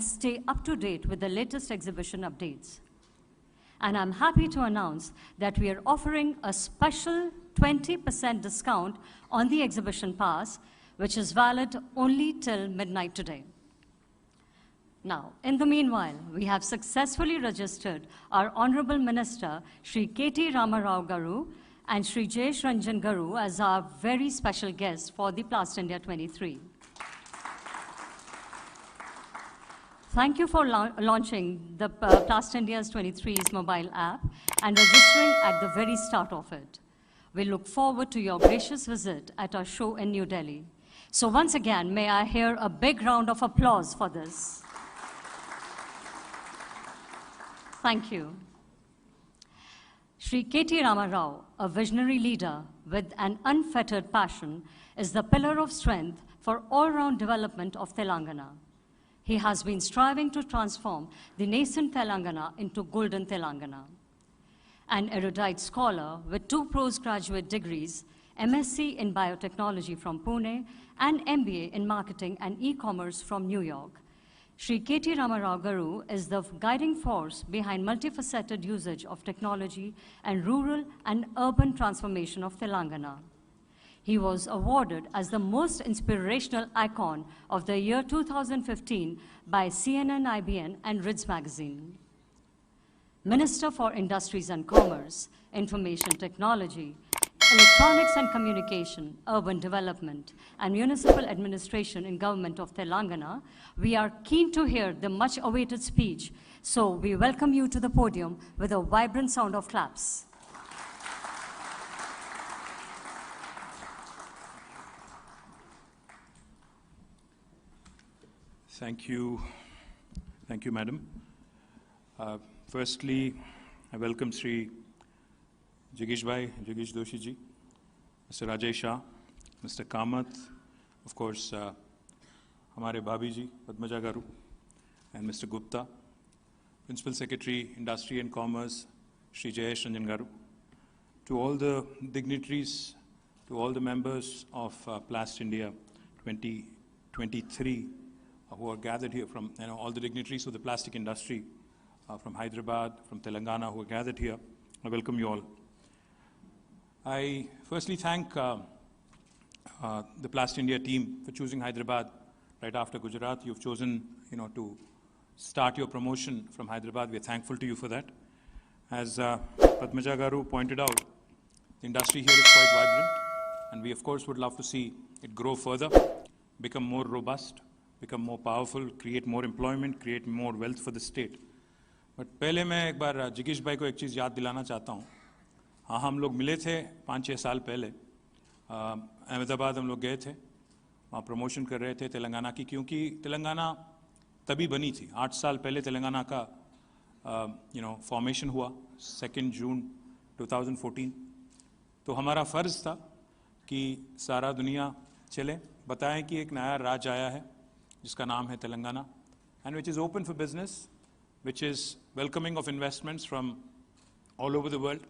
stay up to date with the latest exhibition updates. And I'm happy to announce that we are offering a special 20% discount on the exhibition pass, which is valid only till midnight today. Now, in the meanwhile, we have successfully registered our Honorable Minister, Shri K.T. Ramarao Garu, and Shri Jayesh Ranjan Garu as our very special guests for the PLASTINDIA 23. Thank you for launching the PLASTINDIA's 23's mobile app and registering at the very start of it. We look forward to your gracious visit at our show in New Delhi. So once again, may I hear a big round of applause for this. Thank you. Shri K.T. Ramarao, a visionary leader with an unfettered passion, is the pillar of strength for all-round development of Telangana. He has been striving to transform the nascent Telangana into golden Telangana. An erudite scholar with 2 postgraduate degrees, MSc in biotechnology from Pune and MBA in marketing and e-commerce from New York, Shri K.T. Ramarao Garu is the guiding force behind multifaceted usage of technology and rural and urban transformation of Telangana. He was awarded as the most inspirational icon of the year 2015 by CNN, IBN, and Rids magazine. Minister for Industries and Commerce, Information Technology, Electronics and Communication, Urban Development, and Municipal Administration in Government of Telangana, we are keen to hear the much-awaited speech, so we welcome you to the podium with a vibrant sound of claps. Thank you, Madam. Firstly, I welcome Sri Jagdish Doshi ji, Mr. Rajesh Shah, Mr. Kamath, of course, Hamare Bhabhi ji, Padmaja Garu, and Mr. Gupta, Principal Secretary, Industry and Commerce, Shri Jayesh Ranjan Garu, to all the dignitaries, to all the members of PLASTINDIA 2023 who are gathered here from, all the dignitaries of the plastic industry from Hyderabad, from Telangana who are gathered here. I welcome you all. I firstly thank the PLASTINDIA team for choosing Hyderabad right after Gujarat. You've chosen, to start your promotion from Hyderabad. We're thankful to you for that. As Padmaja Garu pointed out, the industry here is quite vibrant, and we of course would love to see it grow further, become more robust, become more powerful, create more employment, create more wealth for the state. But पहले मैं एक बार जगीश भाई को एक चीज़ याद दिलाना चाहता हूँ. हाँ, हम लोग मिले थे 5-6 साल पहले. अहमदाबाद हम लोग गए थे, वहाँ प्रमोशन कर रहे थे तेलंगाना की, क्योंकि तेलंगाना तभी बनी थी. 8 साल पहले तेलंगाना का फॉर्मेशन हुआ 2 जून 2014. तो हमारा फ़र्ज़ था कि सारा दुनिया चले, बताएं कि एक नया राज्य आया है जिसका नाम है Telangana, and which is open for business, which is welcoming of investments from all over the world,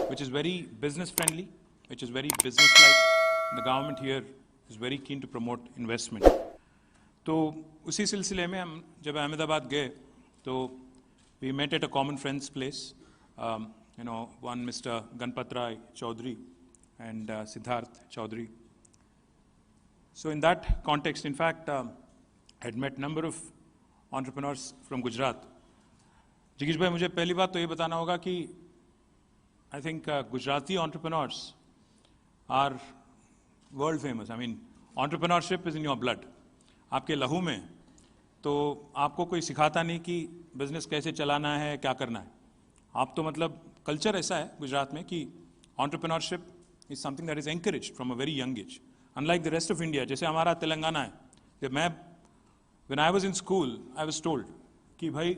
which is very business friendly, which is very business-like. The government here is very keen to promote investment. तो उसी सिलसिले में हम जब अहमदाबाद गए, तो we met at a common friend's place. One Mr. Ganpat Rai Chaudhary and Siddharth Chaudhary. So in that context, in fact, I had met a number of entrepreneurs from Gujarat. Jagdish bhai, मुझे पहली बात तो ये बताना होगा कि I think Gujarati entrepreneurs are world famous. I mean, entrepreneurship is in your blood. आपके लहू में, तो आपको कोई सिखाता नहीं कि बिजनेस कैसे चलाना है, क्या करना है. आप तो मतलब कल्चर ऐसा है गुजरात में कि entrepreneurship is something that is encouraged from a very young age. Unlike the rest of India, जैसे हमारा तेलंगाना है, जब when I was in school, I was told कि भाई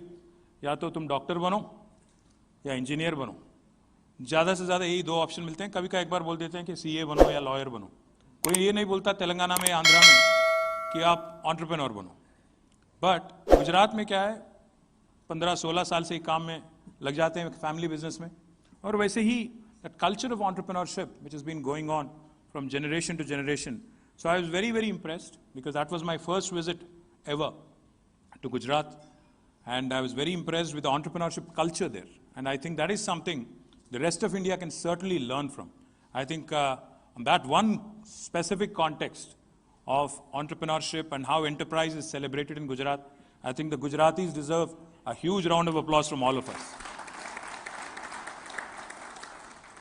या तो तुम डॉक्टर बनो या इंजीनियर बनो. ज़्यादा से ज़्यादा यही 2 ऑप्शन मिलते हैं. कभी का एक बार बोल देते हैं कि सीए बनो या लॉयर बनो. कोई ये नहीं बोलता तेलंगाना में, आंध्रा में कि आप एंटरप्रेन्योर बनो. बट गुजरात में क्या है, 15-16 साल से काम में लग जाते हैं, फैमिली बिजनेस में. और वैसे ही that culture of entrepreneurship which has been going on from generation to generation. So I was very, very impressed because that was my first visit ever to Gujarat, and I was very impressed with the entrepreneurship culture there. And I think that is something the rest of India can certainly learn from. I think on that one specific context of entrepreneurship and how enterprise is celebrated in Gujarat, I think the Gujaratis deserve a huge round of applause from all of us.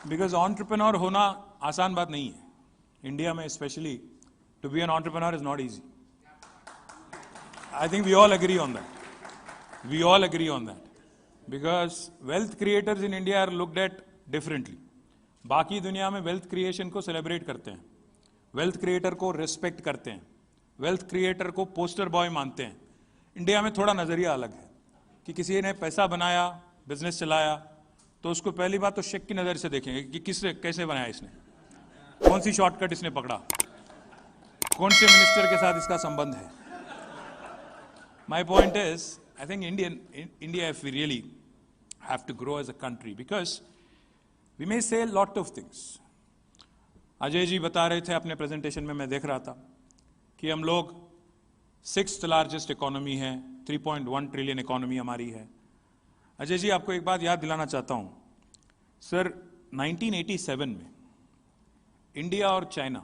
Because entrepreneur होना आसान बात नहीं है. India में especially, to be an entrepreneur is not easy. I think we all agree on that. We all agree on that. Because wealth creators in India are looked at differently. बाकी दुनिया में wealth creation को celebrate करते हैं. Wealth creator को respect करते हैं. Wealth creator को poster boy मानते हैं. इंडिया में थोड़ा नजरिया अलग है कि किसी ने पैसा बनाया, बिजनेस चलाया, तो उसको पहली बात तो शेक की नजर से देखेंगे कि किसने कैसे बनाया इसने, कौन सी शॉर्टकट इसने पकड़ा, कौन से मिनिस्टर के साथ इसका संबंध है. My point is, I think India, if we really have to grow as a country, because we may say a lot of things. Ajay ji बता रहे थे अपने प्रेजेंटेशन में, मैं देख रहा था कि हम लोग 6th लार्जेस्ट इकोनॉमी है, 3.1 ट्रिलियन इकोनॉमी हमारी है. अजय जी, आपको एक बात याद दिलाना चाहता हूं सर, 1987 में इंडिया और चाइना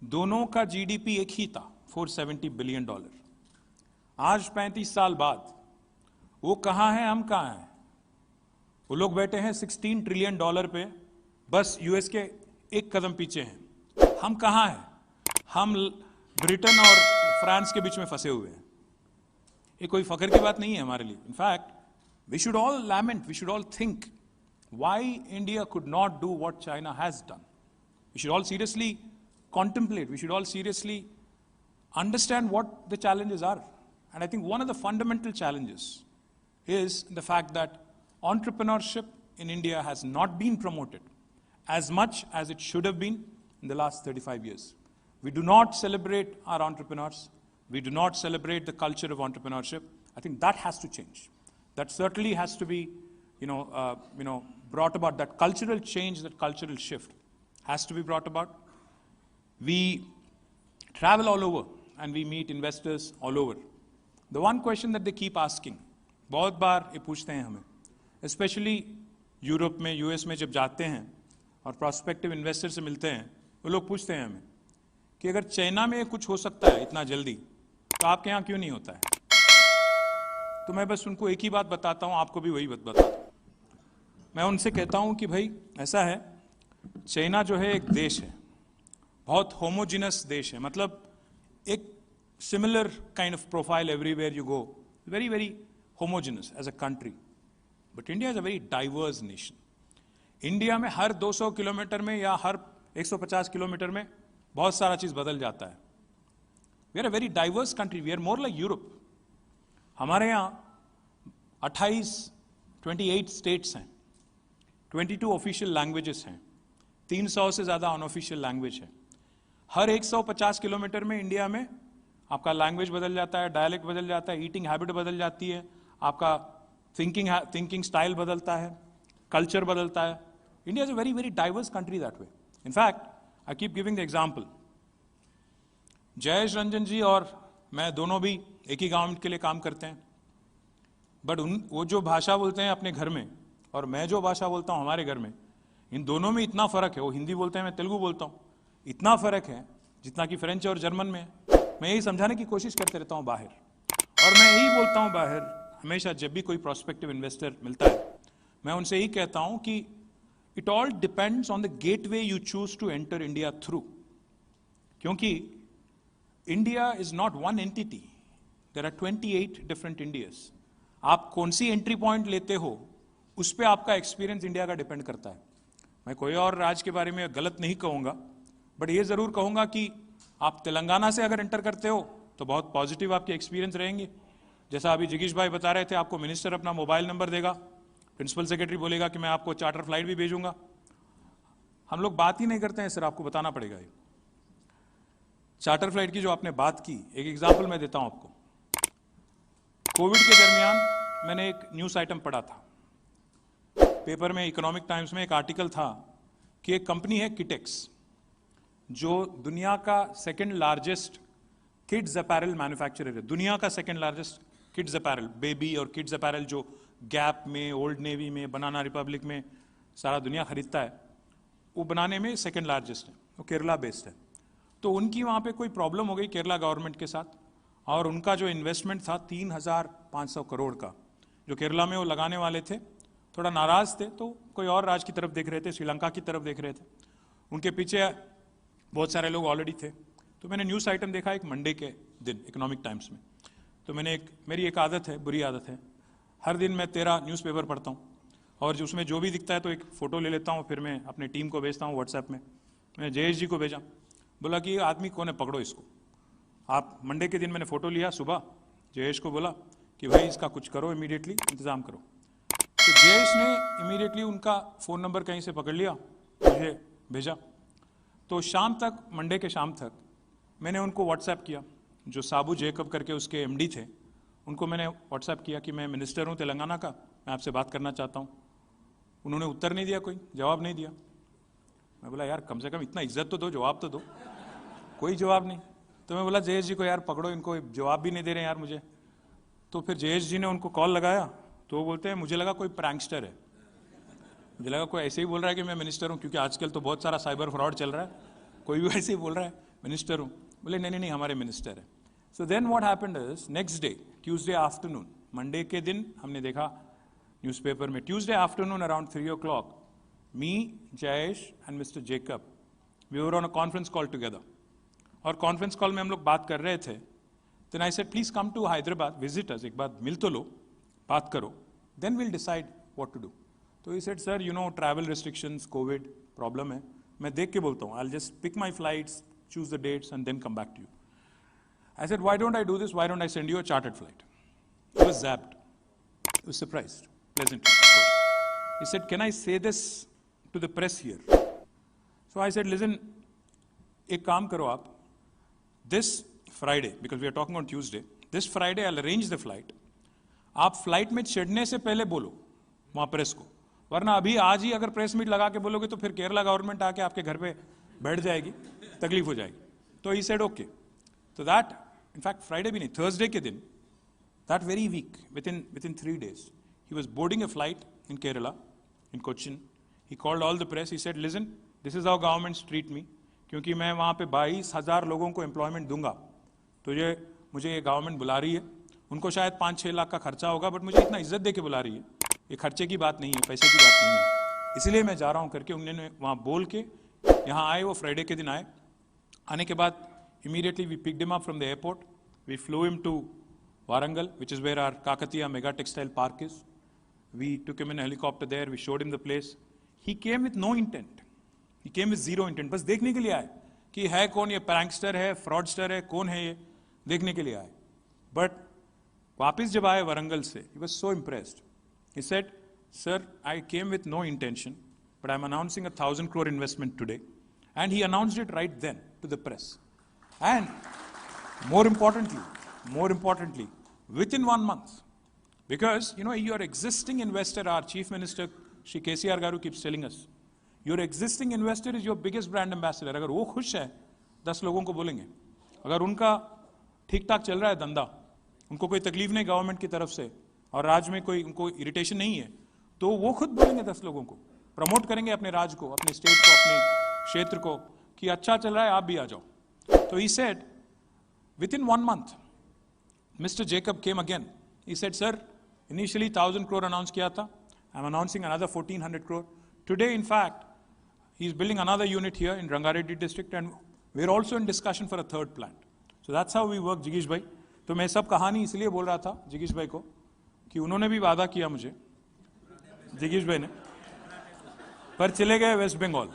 दोनों का जीडीपी एक ही था, $470 बिलियन. आज 35 साल बाद वो कहां है, हम कहां हैं? वो लोग बैठे हैं $16 ट्रिलियन पे, बस यूएस के एक कदम पीछे हैं. हम कहां हैं? हम ब्रिटेन और फ्रांस के बीच में फंसे हुए हैं. ये कोई फख्र की बात नहीं है हमारे लिए. In fact we should all lament, we should all think why India could not do what China has done. We should all seriously contemplate, we should all seriously understand what the challenges are. And I think one of the fundamental challenges is the fact that entrepreneurship in India has not been promoted as much as it should have been in the last 35 years. We do not celebrate our entrepreneurs. We do not celebrate the culture of entrepreneurship. I think that has to change. That certainly has to be, brought about. That cultural change, that cultural shift has to be brought about. We travel all over and we meet investors all over. The one question that they keep asking, बहुत बार ये पूछते हैं हमें, especially Europe में, US में जब जाते हैं और prospective investor से मिलते हैं, वो लोग पूछते हैं हमें कि अगर चाइना में कुछ हो सकता है इतना जल्दी, तो आपके यहाँ क्यों नहीं होता है? तो मैं बस उनको एक ही बात बताता हूँ, आपको भी वही बात बताता हूँ. मैं उनसे कहता हूँ कि भाई ऐसा है, चाइना जो है एक देश है, बहुत होमोजिनस देश है, मतलब एक similar kind of profile everywhere you go, very, very homogeneous as a country. But India is a very diverse nation. India में हर 200 किलोमीटर में या हर 150 किलोमीटर में बहुत सारा चीज बदल जाता है. We are a very diverse country. We are more like Europe. हमारे यहाँ 28 states हैं, 22 ऑफिशियल लैंग्वेजेस हैं, 300 से ज्यादा अनऑफिशियल लैंग्वेज है. हर 150 किलोमीटर में इंडिया में आपका लैंग्वेज बदल जाता है, डायलेक्ट बदल जाता है, ईटिंग हैबिट बदल जाती है, आपका थिंकिंग स्टाइल बदलता है, कल्चर बदलता है. India is a very very diverse country that way. In fact I keep giving the example, Jayesh Ranjan ji और मैं दोनों भी एक ही गवर्नमेंट के लिए काम करते हैं, बट वो जो भाषा बोलते हैं अपने घर में और मैं जो भाषा बोलता हूँ हमारे घर में, इन दोनों में इतना फर्क है. वो हिंदी बोलते हैं, मैं तेलुगु बोलता हूँ. इतना फर्क है जितना कि फ्रेंच और जर्मन में है. मैं यही समझाने की कोशिश करते रहता हूँ बाहर, और मैं यही बोलता हूँ बाहर हमेशा जब भी कोई प्रोस्पेक्टिव इन्वेस्टर मिलता है, मैं उनसे यही कहता हूँ कि it all depends on the gateway you choose to enter India through. क्योंकि India is not one entity, there are 28 different Indias. आप कौन सी एंट्री पॉइंट लेते हो उस पर आपका एक्सपीरियंस इंडिया का डिपेंड करता है. मैं कोई और राज्य के बारे में गलत नहीं कहूंगा, बट ये जरूर कहूंगा कि आप तेलंगाना से अगर एंटर करते हो तो बहुत पॉजिटिव आपके एक्सपीरियंस रहेंगे. जैसा अभी जिगीश भाई बता रहे थे, आपको मिनिस्टर अपना मोबाइल नंबर देगा, प्रिंसिपल सेक्रेटरी बोलेगा कि मैं आपको चार्टर फ्लाइट भी भेजूंगा. हम लोग बात ही नहीं करते हैं सर, आपको बताना पड़ेगा. ये चार्टर फ्लाइट की जो आपने बात की, एक एग्जाम्पल मैं देता हूं आपको. कोविड के दरमियान मैंने एक न्यूज आइटम पढ़ा था पेपर में, इकोनॉमिक टाइम्स में एक आर्टिकल था कि एक कंपनी है किटेक्स, जो दुनिया का second largest kids apparel manufacturer है, दुनिया का second largest kids apparel, baby और किड्स अपैरल जो गैप में, ओल्ड नेवी में, बनाना रिपब्लिक में सारा दुनिया खरीदता है, वो बनाने में सेकंड लार्जेस्ट है, वो केरला बेस्ड है। तो उनकी वहाँ पे कोई प्रॉब्लम हो गई केरला गवर्नमेंट के साथ, और उनका जो इन्वेस्टमेंट था 3,500 करोड़ का, जो केरला में वो लगाने वाले थे, थोड़ा नाराज थे, तो कोई और राज्य की तरफ देख रहे थे, श्रीलंका की तरफ देख रहे थे। उनके पीछे बहुत सारे लोग ऑलरेडी थे। तो मैंने न्यूज़ आइटम देखा एक मंडे के दिन इकोनॉमिक टाइम्स में। तो मेरी एक आदत है, बुरी आदत है, हर दिन मैं 13 न्यूज़पेपर पढ़ता हूँ, और जो उसमें जो भी दिखता है तो एक फ़ोटो ले लेता हूँ, फिर मैं अपने टीम को भेजता हूँ व्हाट्सएप में। मैंने जयेश जी को भेजा, बोला कि ये आदमी कौन है, पकड़ो इसको। आप मंडे के दिन मैंने फ़ोटो लिया सुबह, जयेश को बोला कि भाई इसका कुछ करो, इमीडिएटली इंतज़ाम करो। तो जयेश ने इमीडिएटली उनका फ़ोन नंबर कहीं से पकड़ लिया, मुझे भेजा। तो शाम तक, मंडे के शाम तक मैंने उनको व्हाट्सएप किया, जो साबू जेकब करके उसके एमडी थे, उनको मैंने व्हाट्सएप किया कि मैं मिनिस्टर हूँ तेलंगाना का, मैं आपसे बात करना चाहता हूँ। उन्होंने उत्तर नहीं दिया, कोई जवाब नहीं दिया। मैं बोला यार कम से कम इतना इज्जत तो दो, जवाब तो दो। कोई जवाब नहीं। तो मैं बोला जयेश जी को यार पकड़ो इनको, जवाब भी नहीं दे रहे यार मुझे। तो फिर जयेश जी ने उनको कॉल लगाया, तो वो बोलते हैं मुझे लगा कोई प्रैंकस्टर है, मुझे लगा कोई ऐसे ही बोल रहा है कि मैं मिनिस्टर हूँ, क्योंकि आजकल तो बहुत सारा साइबर फ्रॉड चल रहा है, कोई भी ऐसे ही बोल रहा है मिनिस्टर हूँ। बोले नहीं नहीं हमारे मिनिस्टर है। So then what happened is, next day Tuesday afternoon, Monday के दिन हमने देखा न्यूज़पेपर में, Tuesday afternoon around 3 o'clock, me, Jayesh and mister Jacob, we were on a conference call together. और कॉन्फ्रेंस कॉल में हम लोग बात कर रहे थे। Then I said please come to Hyderabad, visit us, एक बार मिल तो लो, बात करो, then will decide what to do. तो ही said sir you know travel restrictions, Covid problem है, मैं देख के बोलता हूँ, I will just pick my flights, choose the dates and then come back to you. I said, why don't I do this? Why don't I send you a chartered flight? He was zapped. He was surprised, pleasantly, of course. He said, can I say this to the press here? So I said, listen, ek kaam karo aap, this Friday, because we are talking on Tuesday, this Friday I'll arrange the flight. आप flight में चढ़ने से पहले बोलो वहाँ press को, वरना अभी आज ही अगर प्रेस मीट लगा के बोलोगे तो फिर केरला गवर्नमेंट आके आपके घर पे बैठ जाएगी, तकलीफ हो जाएगी। तो ही सेड ओके। तो दैट इनफैक्ट फ्राइडे भी नहीं, थर्सडे के दिन, that very weak, within 3 days, he was boarding a flight in Kerala, in Cochin. He called all the press. He said, listen, this is how governments treat me. क्योंकि मैं वहाँ पे 22,000 लोगों को एम्प्लॉयमेंट दूंगा, तो ये मुझे ये गवर्नमेंट बुला रही है। उनको शायद 5-6 लाख का खर्चा होगा, बट मुझे इतना इज्जत दे के बुला रही है, ये खर्चे की बात नहीं है, पैसे की बात नहीं है, इसलिए मैं जा रहा हूँ करके उन्होंने वहाँ बोल के यहाँ आए। वो फ्राइडे के दिन आए। आने के बाद immediately we picked him up from the airport. We flew him to Warangal, which is where our Kakatiya mega textile park is. We took him in a helicopter there. We showed him the place. He came with no intent. He came with zero intent. बस देखने के लिए आए कि है कौन ये, prankster है, फ्रॉडस्टर है, कौन है ये, देखने के लिए आए। बट वापस जब आए वरंगल से, he was so impressed. He said, sir, I came with no intention, but I'm announcing 1,000 crore investment today. And he announced it right then to the press. And more importantly, within 1 month. Because, you know, your existing investor, our Chief Minister, Shri KCR Garu keeps telling us, your existing investor is your biggest brand ambassador. अगर वो खुश है, 10 लोगों को बोलेंगे। अगर उनका ठीक ठाक चल रहा है धंधा, उनको कोई तकलीफ नहीं गवर्नमेंट की तरफ से, और राज्य में कोई उनको इरिटेशन नहीं है, तो वो खुद बोलेंगे 10 लोगों को, प्रमोट करेंगे अपने राज्य को, अपने स्टेट को, अपने क्षेत्र को, कि अच्छा चल रहा है, आप भी आ जाओ। तो he said, within 1 month, Mr. Jacob came again. He said, sir, initially 1,000 crore announced किया था, I'm announcing another 1,400 crore. Today, in fact, he's building another unit here in Rangareddy district, and we're also in discussion for a third plant. So that's how we work, जिगीश भाई। तो मैं सब कहानी इसलिए बोल रहा था जिगीश भाई को कि उन्होंने भी वादा किया मुझे, जिगीश भाई ने, पर चले गए वेस्ट बंगाल।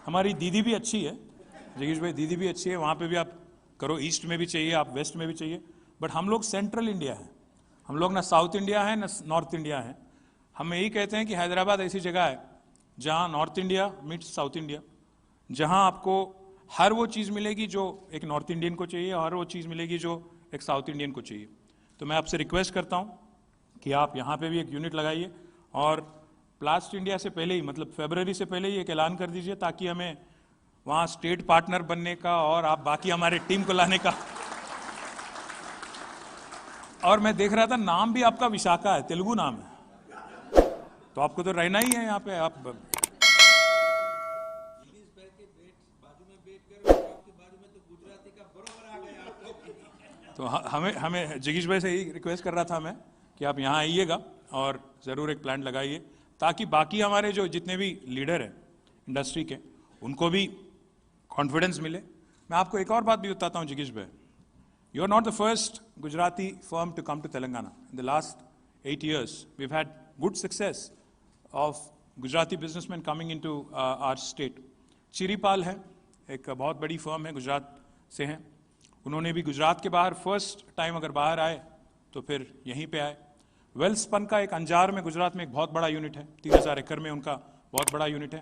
हमारी दीदी भी अच्छी है, जिगीश भाई, दीदी भी अच्छी है, वहाँ पे भी आप करो, ईस्ट में भी चाहिए, आप वेस्ट में भी चाहिए, बट हम लोग सेंट्रल इंडिया है, हम लोग ना साउथ इंडिया है ना नॉर्थ इंडिया है। हम यही कहते हैं कि हैदराबाद ऐसी जगह है जहाँ north India meets south India, जहाँ आपको हर वो चीज़ मिलेगी जो एक नॉर्थ इंडियन को चाहिए, और हर वो चीज़ मिलेगी जो एक साउथ इंडियन को चाहिए। तो मैं आपसे रिक्वेस्ट करता हूँ कि आप यहाँ पे भी एक यूनिट लगाइए, और प्लास्ट इंडिया से पहले ही, मतलब फरवरी से पहले ही एक ऐलान कर दीजिए, ताकि हमें वहाँ स्टेट पार्टनर बनने का और आप बाकी हमारे टीम को लाने का। और मैं देख रहा था नाम भी आपका विशाखा है, तेलुगु नाम है, तो आपको तो रहना ही है यहाँ पे। आप तो हमें जिगीश भाई से ही रिक्वेस्ट कर रहा था मैं कि आप यहाँ आइएगा और ज़रूर एक प्लांट लगाइए, ताकि बाकी हमारे जो जितने भी लीडर हैं इंडस्ट्री के, उनको भी कॉन्फिडेंस मिले। मैं आपको एक और बात भी बताता हूँ जिगीश भाई, you are not the first Gujarati firm to come to Telangana. In the last 8 years, we've had good success of Gujarati businessmen coming into our state. चिरीपाल है, एक बहुत बड़ी फर्म है, गुजरात से हैं। उन्होंने भी गुजरात के बाहर फर्स्ट टाइम अगर बाहर आए तो फिर यहीं पे आए। वेल्सपन का एक अंजार में, गुजरात में एक बहुत बड़ा यूनिट है, 3000 एकड़ में उनका बहुत बड़ा यूनिट है।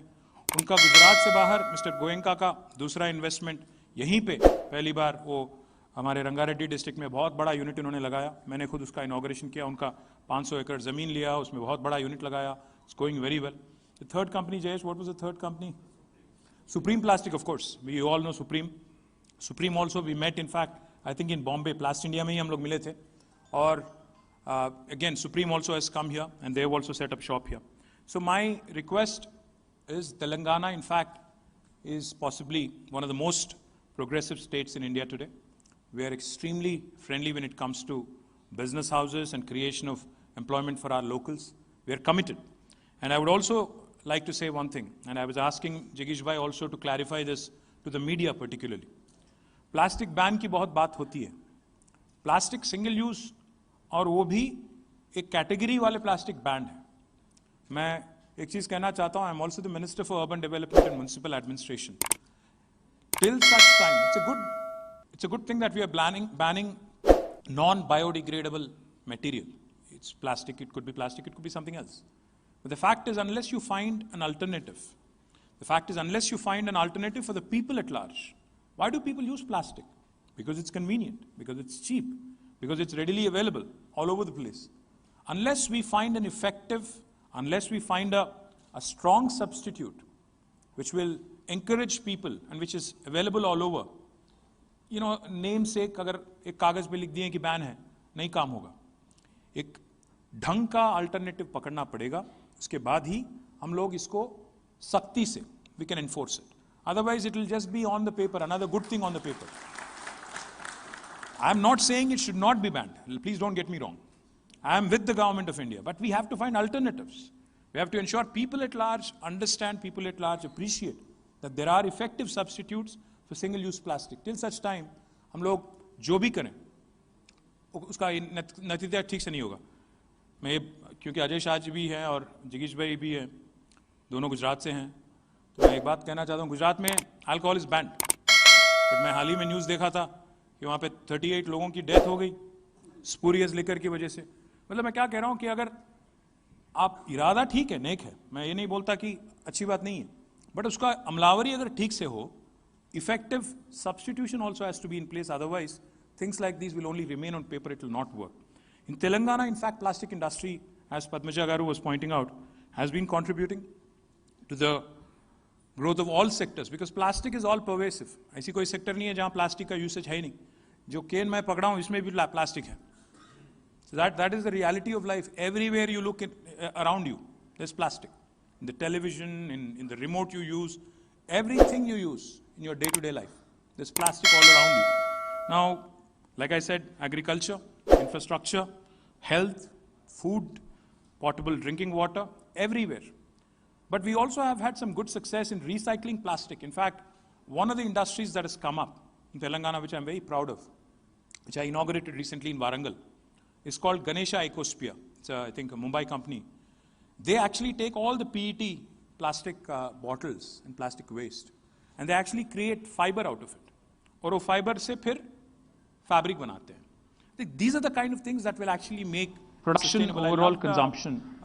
उनका गुजरात से बाहर मिस्टर गोयंका का दूसरा इन्वेस्टमेंट यहीं पे पहली बार, वो हमारे रंगारेड्डी डिस्ट्रिक्ट में बहुत बड़ा यूनिट उन्होंने लगाया। मैंने खुद उसका इनॉग्रेशन किया। उनका 500 एकड़ ज़मीन लिया, उसमें बहुत बड़ा यूनिट लगाया। It's going very well. The third company, Jayesh, what was the third company? Supreme Plastic, of course. We all know Supreme. Supreme also we met, in fact, I think in Bombay, PLASTINDIA में ही हम लोग मिले थे। और again, Supreme also has come here and they have also set up shop here. So my request is, Telangana, in fact, is possibly one of the most progressive states in India today. We are extremely friendly when it comes to business houses and creation of employment for our locals. We are committed. And I would also like to say one thing, and I was asking Jigish bhai also to clarify this to the media particularly. Plastic ban की बहुत बात होती है। Plastic single use और वो भी एक category वाले plastic ban है। मैं एक चीज़ कहना चाहता हूँ, I am also the Minister for Urban Development and Municipal Administration. Till such time, it's a good thing that we are banning non-biodegradable material. It's plastic, it could be plastic, it could be something else. But the fact is, unless you find an alternative, for the people at large, why do people use plastic? Because it's convenient, because it's cheap, because it's readily available all over the place. Unless we find an effective, unless we find a strong substitute, which will encourage people and which is available all over, you know, namesake अगर एक कागज पे लिख दिए कि ban है, नहीं काम होगा। एक ढंग का अल्टरनेटिव पकड़ना पड़ेगा, उसके बाद ही हम लोग इसको सख्ती से we can enforce it. Otherwise, it will just be on the paper, another good thing on the paper. I am not saying it should not be banned. Please don't get me wrong. I am with the government of India, but we have to find alternatives. We have to ensure people at large understand, people at large appreciate that there are effective substitutes for single-use plastic. Till such time, हम लोग जो भी करें, उसका नतीजा ठीक से नहीं होगा। मैं क्योंकि अजय शाह जी भी हैं और जिगीश भाई भी हैं, दोनों गुजरात से हैं, तो मैं एक बात कहना चाहता हूँ, गुजरात में अल्कोहल इज बैंड, बट मैं हाल ही में न्यूज़ देखा था कि वहाँ पे 38 लोगों की डेथ हो गई स्पूरियस लिकर की वजह से। मतलब मैं क्या कह रहा हूँ कि अगर आप इरादा ठीक है, नेक है, मैं ये नहीं बोलता कि अच्छी बात नहीं है, बट उसका अमलावरी अगर ठीक से हो, effective substitution also has to be in place. Otherwise, things like these will only remain on paper. It will not work. In Telangana, in fact, plastic industry, as Padmaja Garu was pointing out, has been contributing to the growth of all sectors, because plastic is all pervasive. ऐसी कोई sector नहीं है जहाँ plastic का usage है नहीं। जो केन मैं पकड़ा हूँ इसमें भी प्लास्टिक है। So that is the reality of life. Everywhere you look around you, there's plastic. In the television, in the remote you use, everything you use in your day-to-day life, there's plastic all around you. Now, like I said, agriculture, infrastructure, health, food, potable drinking water, everywhere. But we also have had some good success in recycling plastic. In fact, one of the industries that has come up in Telangana, which I'm very proud of, which I inaugurated recently in Warangal, is called Ganesha Ecosphere. It's, I think, a Mumbai company. They actually take all the PET plastic bottles and plastic waste, and they actually create fiber out of it. और वो fiber से फिर fabric बनाते हैं. These are the kind of things that will actually make production, overall consumption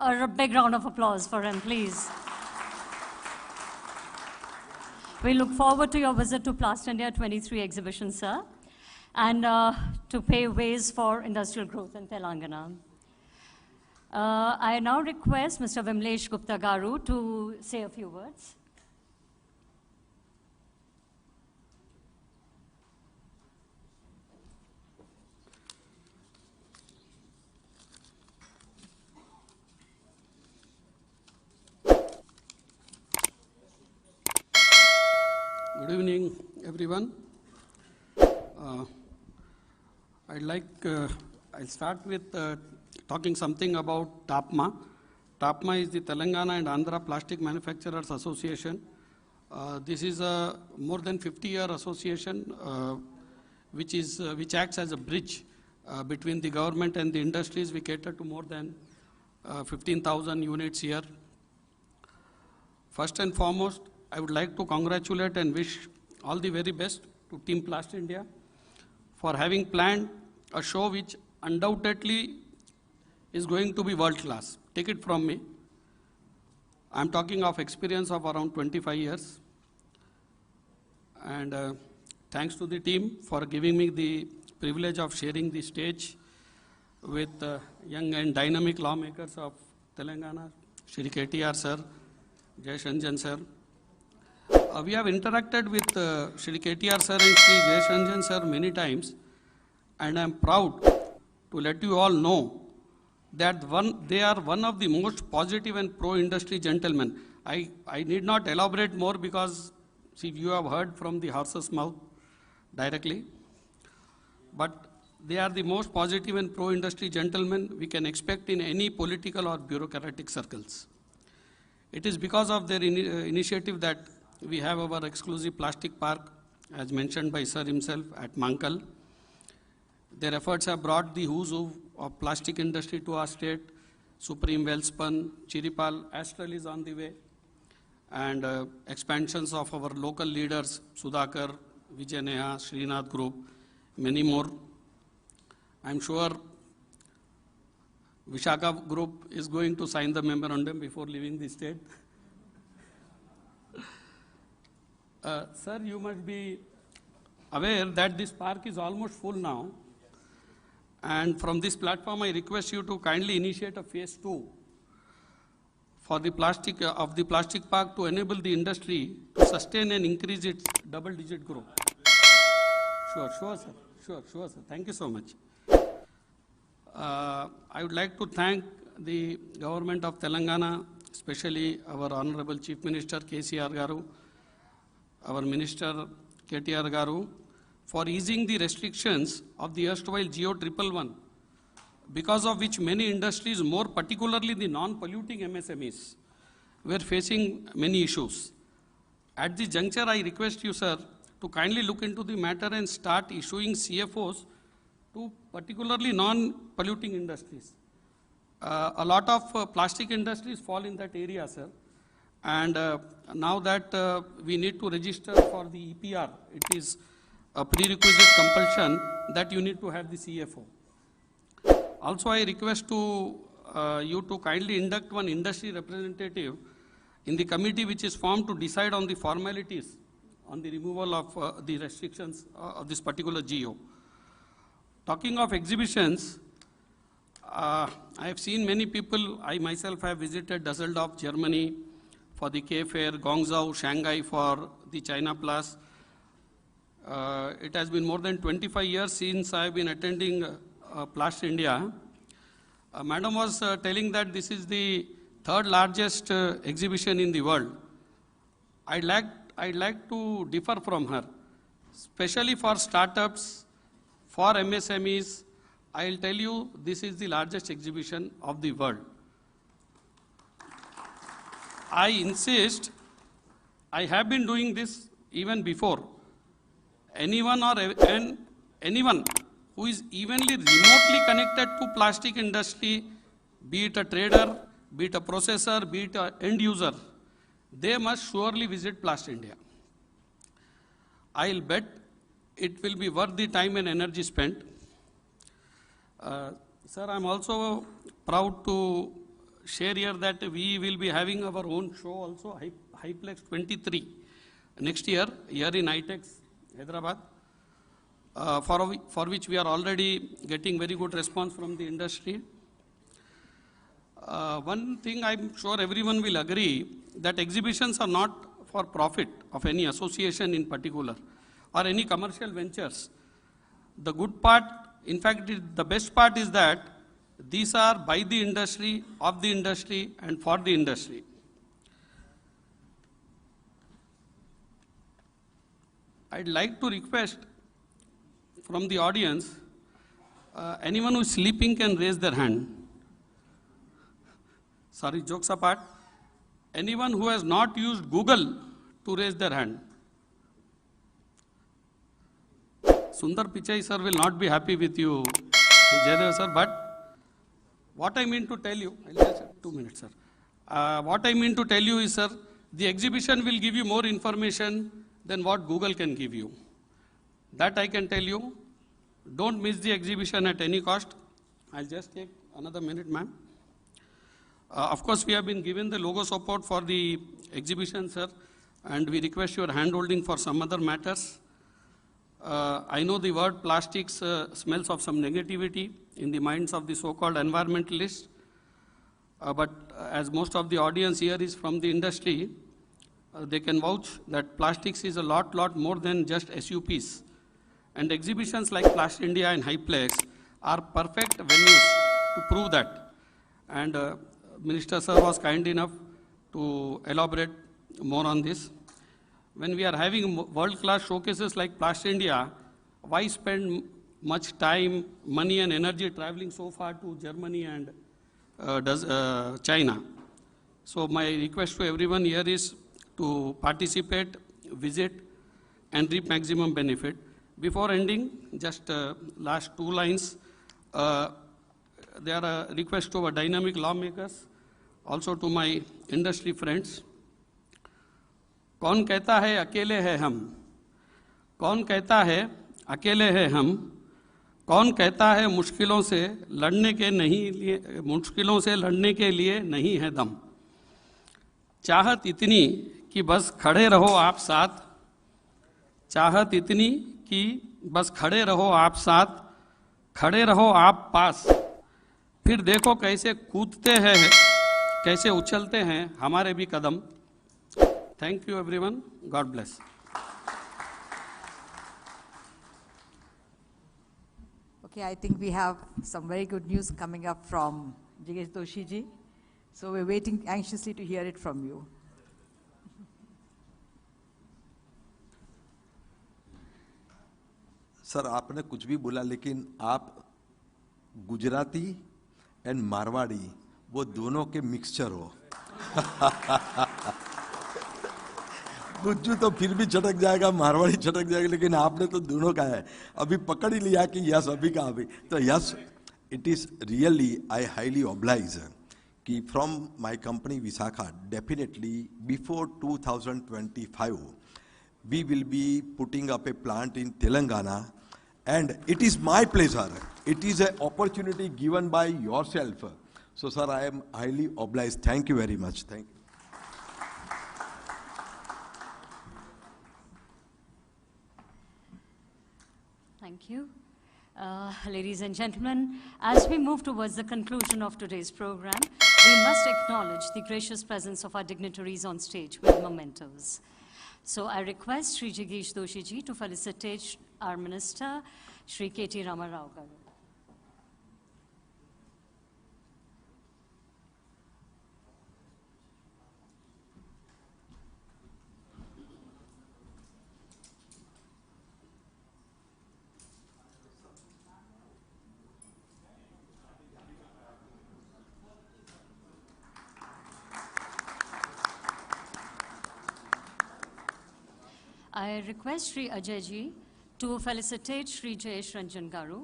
A big round of applause for him, please. We look forward to your visit to PLASTINDIA 23 exhibition, sir, and to pave ways for industrial growth in Telangana. I now request Mr. Vimlesh Gupta Garu to say a few words. Good evening, everyone. I'll start with talking something about TAPMA. TAPMA is the Telangana and Andhra Plastic Manufacturers Association. This is a more than 50-year association which acts as a bridge between the government and the industries. We cater to more than 15,000 units here. First and foremost, I would like to congratulate and wish all the very best to Team PLASTINDIA for having planned a show which undoubtedly is going to be world class. Take it from me. I'm talking of experience of around 25 years. And thanks to the team for giving me the privilege of sharing the stage with young and dynamic lawmakers of Telangana, Shri KTR sir, Jayesh Ranjan sir. We have interacted with Shri KTR sir and Shri Jayesh Ranjan sir many times, and I am proud to let you all know that they are one of the most positive and pro-industry gentlemen. I need not elaborate more because see, you have heard from the horse's mouth directly, but they are the most positive and pro-industry gentlemen we can expect in any political or bureaucratic circles. It is because of their initiative that we have our exclusive plastic park, as mentioned by Sir himself, at Mankal. Their efforts have brought the who's who of plastic industry to our state. Supreme Wellspun, Chiripal, Astral is on the way. And expansions of our local leaders, Sudhakar, Vijay Neha, Srinath Group, many more. I'm sure Vishaka Group is going to sign the memorandum before leaving the state. Sir, you must be aware that this park is almost full now. And from this platform, I request you to kindly initiate a phase 2 for the plastic park to enable the industry to sustain and increase its double-digit growth. Sure, sir. Sure, sir. Thank you so much. I would like to thank the government of Telangana, especially our Honorable Chief Minister KCR Garu, our Minister KTR Garu, for easing the restrictions of the erstwhile Geo 111, because of which many industries, more particularly the non-polluting MSMEs, were facing many issues. At this juncture, I request you, sir, to kindly look into the matter and start issuing CFOs to particularly non-polluting industries. A lot of plastic industries fall in that area, sir. And now that we need to register for the EPR, it is a prerequisite compulsion that you need to have the CFO. Also, I request you to kindly induct one industry representative in the committee which is formed to decide on the formalities on the removal of the restrictions of this particular GO. Talking of exhibitions, I have seen many people. I myself have visited Dusseldorf, Germany for the K Fair, Guangzhou, Shanghai for the China Plus. It has been more than 25 years since I have been attending PLASTINDIA. Madam was telling that this is the third largest exhibition in the world. I'd like to differ from her, especially for startups, for MSMEs. I'll tell you, this is the largest exhibition of the world. I insist, I have been doing this even before. Anyone who is evenly remotely connected to plastic industry, be it a trader, be it a processor, be it an end user, they must surely visit PLASTINDIA. I'll bet it will be worth the time and energy spent. Sir, I'm also proud to share here that we will be having our own show also, Hyplex 23. next year here in ITEX, Hyderabad, for which we are already getting very good response from the industry. One thing I'm sure everyone will agree, that exhibitions are not for profit of any association in particular or any commercial ventures. The good part, in fact, the best part is that these are by the industry, of the industry, and for the industry. I'd like to request from the audience, anyone who is sleeping can raise their hand. Sorry, jokes apart. Anyone who has not used Google to raise their hand. Sundar Pichai sir will not be happy with you, Jaydev sir, but what I mean to tell you, I'll just 2 minutes, sir. What I mean to tell you is, sir, the exhibition will give you more information than what Google can give you. That I can tell you. Don't miss the exhibition at any cost. I'll just take another minute, ma'am. Of course, we have been given the logo support for the exhibition, sir, and we request your hand-holding for some other matters. I know the word plastics smells of some negativity in the minds of the so-called environmentalists, but as most of the audience here is from the industry, they can vouch that plastics is a lot more than just SUPs. And exhibitions like PLASTINDIA and Hyplex are perfect venues to prove that. And Minister sir was kind enough to elaborate more on this. When we are having world-class showcases like PLASTINDIA, why spend much time, money and energy traveling so far to Germany and China? So my request to everyone here is to participate, visit and reap maximum benefit. Before ending, just last 2 lines. There are a request to our dynamic lawmakers, also to my industry friends. कौन कहता है अकेले हैं हम? कौन कहता है अकेले हैं हम? कौन कहता है मुश्किलों से लड़ने के लिए नहीं है दम? चाहत इतनी कि बस खड़े रहो आप साथ, चाहत इतनी कि बस खड़े रहो आप साथ, खड़े रहो आप पास, फिर देखो कैसे कूदते हैं, कैसे उछलते हैं हमारे भी कदम. Thank you everyone. God bless. Okay, I think we have some very good news coming up from Jigesh Doshi ji. So we're waiting anxiously to hear it from you. Sir आपने कुछ भी बोला, लेकिन आप गुजराती एंड मारवाड़ी वो दोनों के mixture हो. गुज्जू तो फिर भी चटक जाएगा, मारवाड़ी चटक जाएगा, लेकिन आपने तो दोनों का है. अभी पकड़ ही लिया कि यस अभी का अभी. तो yes, it is really I highly oblige कि from my company Vishakha definitely before 2025 we will be putting up a plant in Telangana, and it is my pleasure. It is an opportunity given by yourself. So sir, I am highly obliged. Thank you very much. Thank you. Thank you. Ladies and gentlemen, as we move towards the conclusion of today's program, we must acknowledge the gracious presence of our dignitaries on stage with mementos. So I request Shri Jigesh Doshi ji to felicitate our Minister, Shri K.T. Rama Rao garu. I request Shri Ajay ji to felicitate Shri Jayesh Ranjan garu.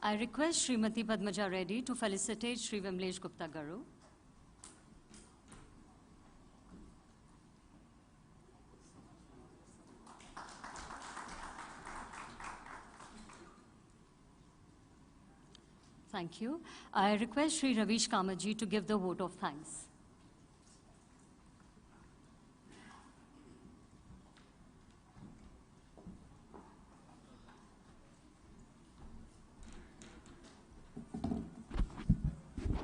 I request Srimati Padmaja Reddy to felicitate Shri Vimlesh Gupta garu. Thank you. I request Sri Ravish Kamaji to give the vote of thanks.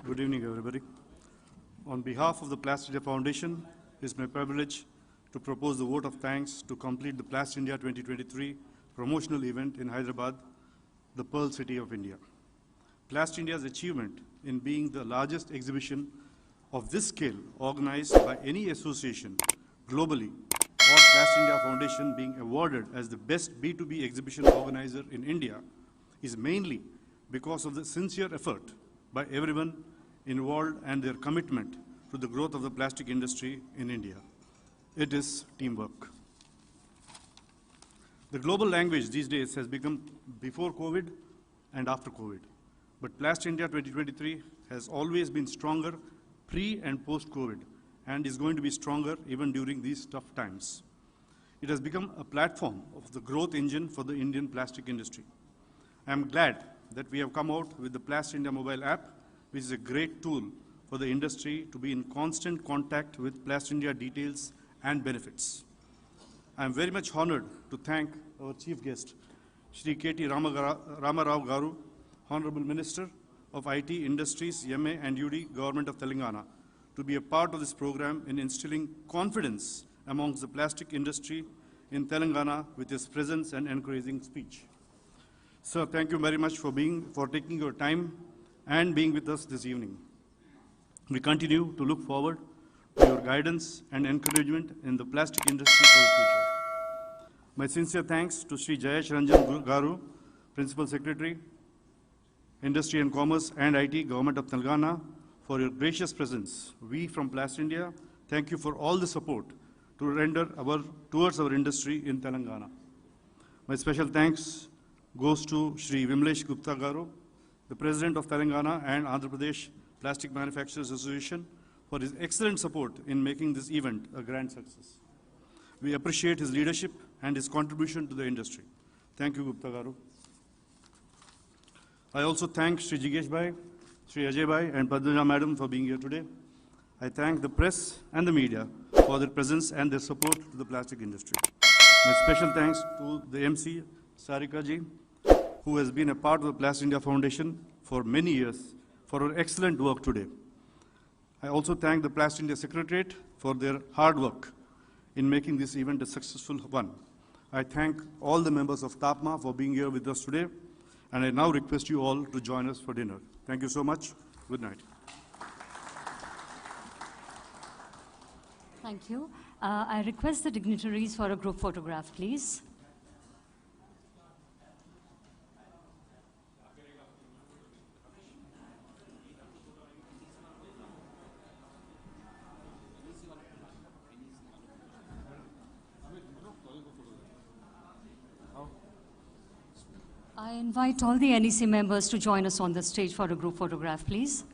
Good evening, everybody. On behalf of the PLASTINDIA Foundation, it is my privilege to propose the vote of thanks to complete the PLASTINDIA 2023 promotional event in Hyderabad, the Pearl City of India. PLASTINDIA's achievement in being the largest exhibition of this scale organized by any association globally, or PLASTINDIA Foundation being awarded as the best B2B exhibition organizer in India, is mainly because of the sincere effort by everyone involved and their commitment to the growth of the plastic industry in India. It is teamwork. The global language these days has become before COVID and after COVID. But PLASTINDIA 2023 has always been stronger pre and post-COVID and is going to be stronger even during these tough times. It has become a platform of the growth engine for the Indian plastic industry. I am glad that we have come out with the PLASTINDIA mobile app, which is a great tool for the industry to be in constant contact with PLASTINDIA details and benefits. I am very much honored to thank our chief guest, Shri K.T. Ramarao Garu, Honorable Minister of IT, Industries, MA and UD, Government of Telangana, to be a part of this program in instilling confidence amongst the plastic industry in Telangana with his presence and encouraging speech. Sir, thank you very much for taking your time and being with us this evening. We continue to look forward to your guidance and encouragement in the plastic industry for the future. My sincere thanks to Sri Jayesh Ranjan Garu, Principal Secretary, Industry and Commerce and IT, Government of Telangana, for your gracious presence. We from PLASTINDIA thank you for all the support to render towards our industry in Telangana. My special thanks goes to Shri Vimlesh Gupta Garu, the President of Telangana and Andhra Pradesh Plastic Manufacturers Association, for his excellent support in making this event a grand success. We appreciate his leadership and his contribution to the industry. Thank you, Gupta Garu. I also thank Shri Jigesh Bhai, Shri Ajay Bhai and Padmaja Madam for being here today. I thank the press and the media for their presence and their support to the plastic industry. My special thanks to the MC, Sarika Ji, who has been a part of the PLASTINDIA Foundation for many years, for her excellent work today. I also thank the PLASTINDIA Secretariat for their hard work in making this event a successful one. I thank all the members of TAPMA for being here with us today, and I now request you all to join us for dinner. Thank you so much. Good night. Thank you. I request the dignitaries for a group photograph, please. I invite all the NEC members to join us on the stage for a group photograph, please.